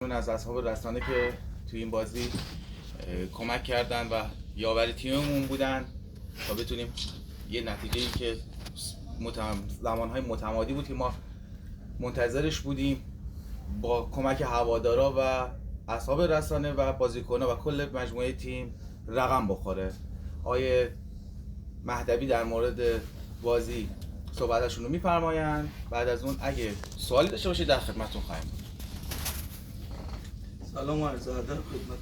اون از اصحاب رسانه که توی این بازی کمک کردن و یاور تیممون بودن تا بتونیم یه نتیجه‌ای که زمانهای متمادی بود که ما منتظرش بودیم با کمک هوادارا و اصحاب رسانه و بازیکن‌ها و کل مجموعه تیم رقم بخوره. آقای مهدوی در مورد بازی صحبتشون رو می‌فرمایند. بعد از اون اگه سوالی داشته باشید در خدمتتون خواهیم بود. سلام و عرض ادب خدمت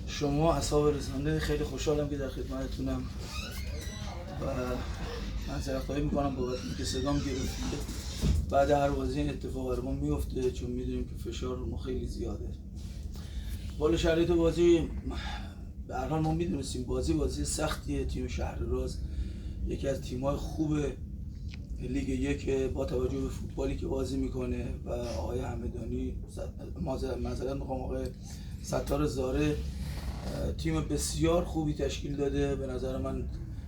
شما اصحاب رسانه. خیلی خوشحالم که در خدمتتونم و معذرت‌خواهی میکنم بابت اینکه صدام گرفته. بعد هر بازی این اتفاق برامون میفته چون میدونیم که فشار رو ما خیلی زیاده. بالا شرایط بازی به هر حال ما میدونستیم بازی سختیه. تیم شهرراز یکی از تیم‌های خوب لیگ یک با توجه به فوتبالی که بازی میکنه و آقای همدانی معذرت میخوام آقای ستار زاره تیم بسیار خوبی تشکیل داده. به نظر من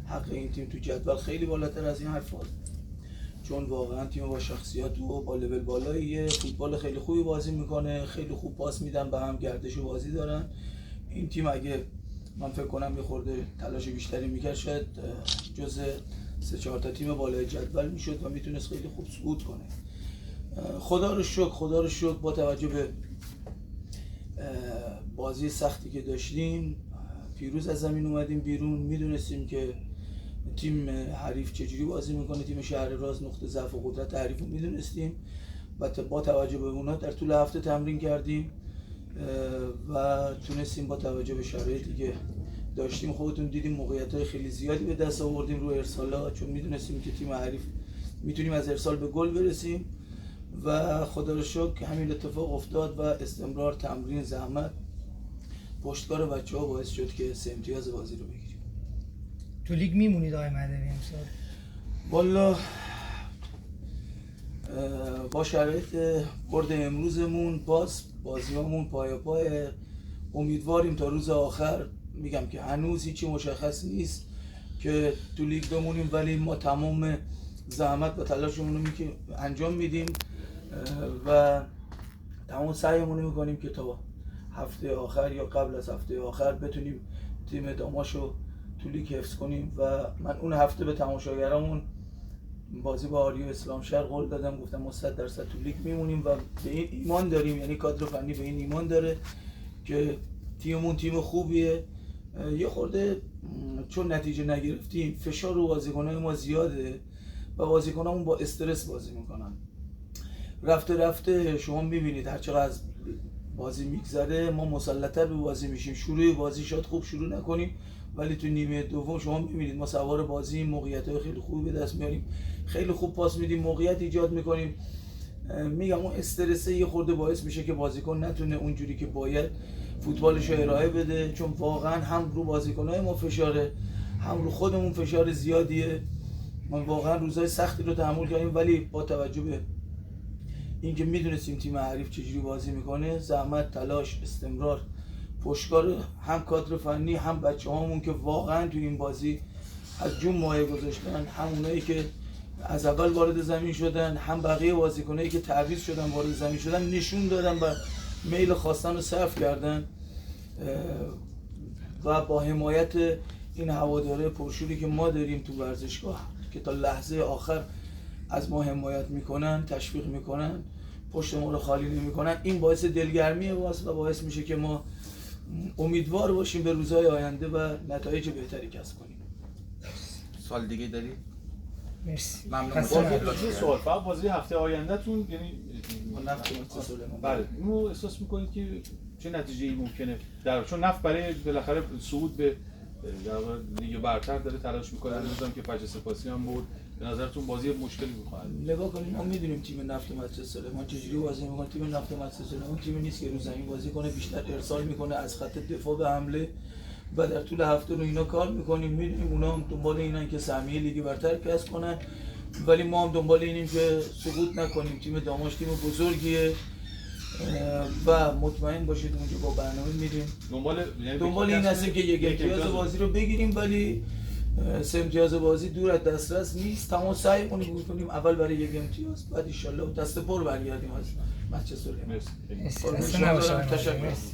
حق این تیم تو جدول خیلی بالاتر از این حرف هست، چون واقعا تیم با شخصیت و با لول بالایی فوتبال خیلی خوبی بازی میکنه. خیلی خوب پاس میدن به هم، گردش و بازی دارن. این تیم اگه من فکر کنم یه خورده تلاش بیشتری میکرد شاید جز 3-4 تا تیم بالای جدول میشد و میتونست خیلی خوب صعود کنه. خدا رو شکر با توجه به بازی سختی که داشتیم پیروز از زمین اومدیم بیرون. میدونستیم که تیم حریف چجوری بازی میکنه. تیم شهرراز نقطه ضعف و قدرت حریف رو میدونستیم و با توجه به اونا در طول هفته تمرین کردیم و تونستیم با توجه به شرایطی که داشتیم، خودتون دیدیم موقعیت‌های خیلی زیادی به دست آوردیم رو ارسال‌ها، چون میدونستیم که تیم حریف میتونیم از ارسال به گل برسیم و خدا رو شکر همین اتفاق افتاد و استمرار تمرین زحمت پشتکار بچه‌ها باعث شد که 3 امتیاز بازی رو بگیریم. تو لیگ میمونید آقای مهدوی امسال؟ والا با شرایط برد امروزمون باز بازیامون پای امیدواریم تا روز آخر. میگم که هنوز هیچی مشخص نیست که تو لیگ بمونیم، ولی ما تمام زحمت و تلاشمون رو انجام میدیم و تمام سعیمون رو میکنیم که تا هفته آخر یا قبل از هفته آخر بتونیم تیم داماشو تو لیگ حفظ کنیم. و من اون هفته به تماشاگرامون بازی با آریو اسلام شهر قول دادم، گفتم ما 100% تو لیگ میمونیم و به این ایمان داریم، یعنی کادر فنی به این ایمان داره که تیممون تیم خوبیه. یه خورده چون نتیجه نگرفتیم فشار رو بازیکنای ما زیاده و بازیکنامون با استرس بازی میکنن. رفته شما میبینید هر چقدر از بازی میگذره ما مسلط‌تر به بازی میشیم. شروع بازی شاید خوب شروع نکنیم ولی تو نیمه دوم شما میبینید ما سوار بازی، موقعیت‌های خیلی خوبی به دست میاریم، خیلی خوب پاس میدیم، موقعیت ایجاد میکنیم. میگم اون استرس یه خورده باعث میشه که بازیکن نتونه اونجوری که باید فوتبالش رو ارائه بده، چون واقعا هم رو بازیکن‌های ما فشاره هم رو خودمون فشار زیادیه. ما واقعا روزهای سختی رو تحمل کردیم ولی با توجه به اینکه میدونستیم تیم حریف چجوری بازی میکنه، زحمت، تلاش، استمرار، پشتکار هم کادر فنی هم بچه‌هامون که واقعا تو این بازی از جون مایه گذاشتن، هم اونایی که از اول وارد زمین شدن هم بقیه بازیکنایی که تعویض شدن وارد زمین شدن، نشون دادن و میل خواستن رو صرف کردن و با حمایت این هواداره پرشوری که ما داریم تو ورزشگاه که تا لحظه آخر از ما حمایت میکنن، تشویق میکنن، پشت ما رو خالی نمیکنن، این باعث دلگرمی ماست و باعث میشه که ما امیدوار باشیم به روزهای آینده و نتایج بهتری کسب کنیم. سوال دیگه داری؟ مرسی. ممنون. سوال فقط بازی هفته آیندهتون، یعنی نفت مهندس سلیمان، بله، اینو احساس میکنید که چه نتیجه‌ای ممکنه چون نفت برای بالاخره صعود به در واقع لیگ برتر داره تلاش میکنه. امروز که فجر سپاسی هم بود، به نظرتون بازی مشکلی میخواد؟ نگاه کنیم ما میدونیم تیم نفت مهندس سلیمان چجوری بازی میکنه. تیم نفت مهندس سلیمان تیمی نیست که رو زمین بازی کنه، بیشتر ارسال میکنه از خط دفاع به حمله و در طول هفته رو اینا کار میکنیم. میدونیم اونا هم دنبال اینن که سهمیه لیگ برتر کسب کنن، ولی ما هم دنبال اینیم که سقوط نکنیم. تیم داماش تیم بزرگیه و مطمئن باشید اونجا با برنامه میریم دنبال این هستیم که یک امتیاز بازی رو بگیریم، ولی سه امتیاز بازی دور از دسترس نیست. تمام سعی کنیم اول برای یک امتیاز، بعد ان دست پر برگردیم از منچستر. مرسی. مرسی. قربون خسته شما نباشید. برم. تشکر. مرسی.